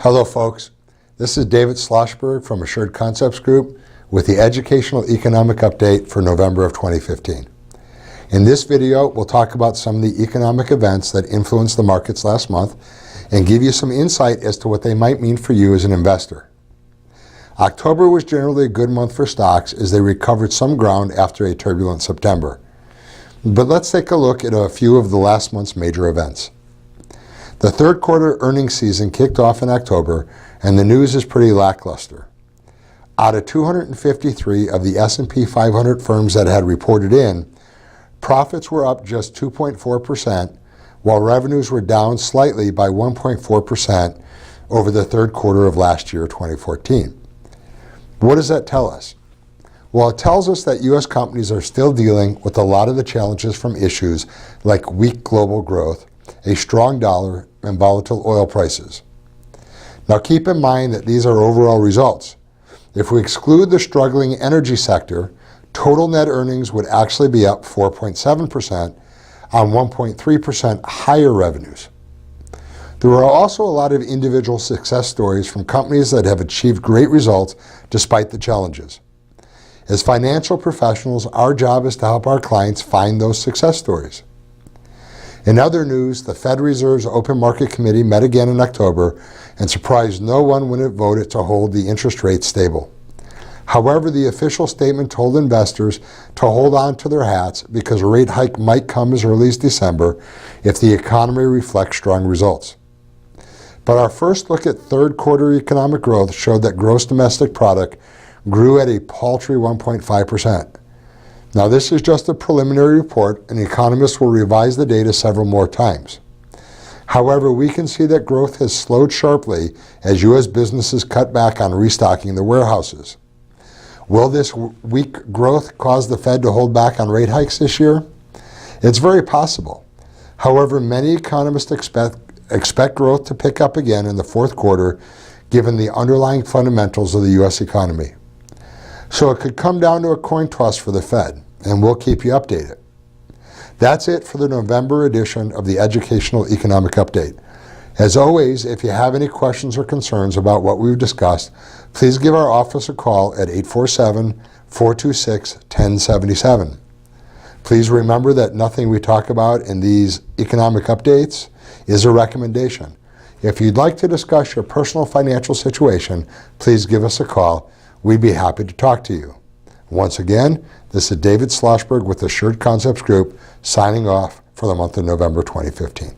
Hello folks, this is David Schlossberg from Assured Concepts Group with the Educational Economic Update for November of 2015. In this video, we'll talk about some of the economic events that influenced the markets last month and give you some insight as to what they might mean for you as an investor. October was generally a good month for stocks as they recovered some ground after a turbulent September. But let's take a look at a few of the last month's major events. The third quarter earnings season kicked off in October, and the news is pretty lackluster. Out of 253 of the S&P 500 firms that had reported in, profits were up just 2.4%, while revenues were down slightly by 1.4% over the third quarter of last year, 2014. What does that tell us? Well, it tells us that U.S. companies are still dealing with a lot of the challenges from issues like weak global growth, a strong dollar, and volatile oil prices. Now keep in mind that these are overall results. If we exclude the struggling energy sector, total net earnings would actually be up 4.7% on 1.3% higher revenues. There are also a lot of individual success stories from companies that have achieved great results despite the challenges. As financial professionals, our job is to help our clients find those success stories. In other news, the Fed Reserve's Open Market Committee met again in October and surprised no one when it voted to hold the interest rate stable. However, the official statement told investors to hold on to their hats because a rate hike might come as early as December if the economy reflects strong results. But our first look at third quarter economic growth showed that gross domestic product grew at a paltry 1.5%. Now this is just a preliminary report, and economists will revise the data several more times. However, we can see that growth has slowed sharply as U.S. businesses cut back on restocking their warehouses. Will this weak growth cause the Fed to hold back on rate hikes this year? It's very possible. However, many economists expect growth to pick up again in the fourth quarter given the underlying fundamentals of the U.S. economy. So it could come down to a coin toss for the Fed, and we'll keep you updated. That's it for the November edition of the Educational Economic Update. As always, if you have any questions or concerns about what we've discussed, please give our office a call at 847-426-1077. Please remember that nothing we talk about in these economic updates is a recommendation. If you'd like to discuss your personal financial situation, please give us a call. We'd be happy to talk to you. Once again, this is David Schlossberg with Assured Concepts Group signing off for the month of November 2015.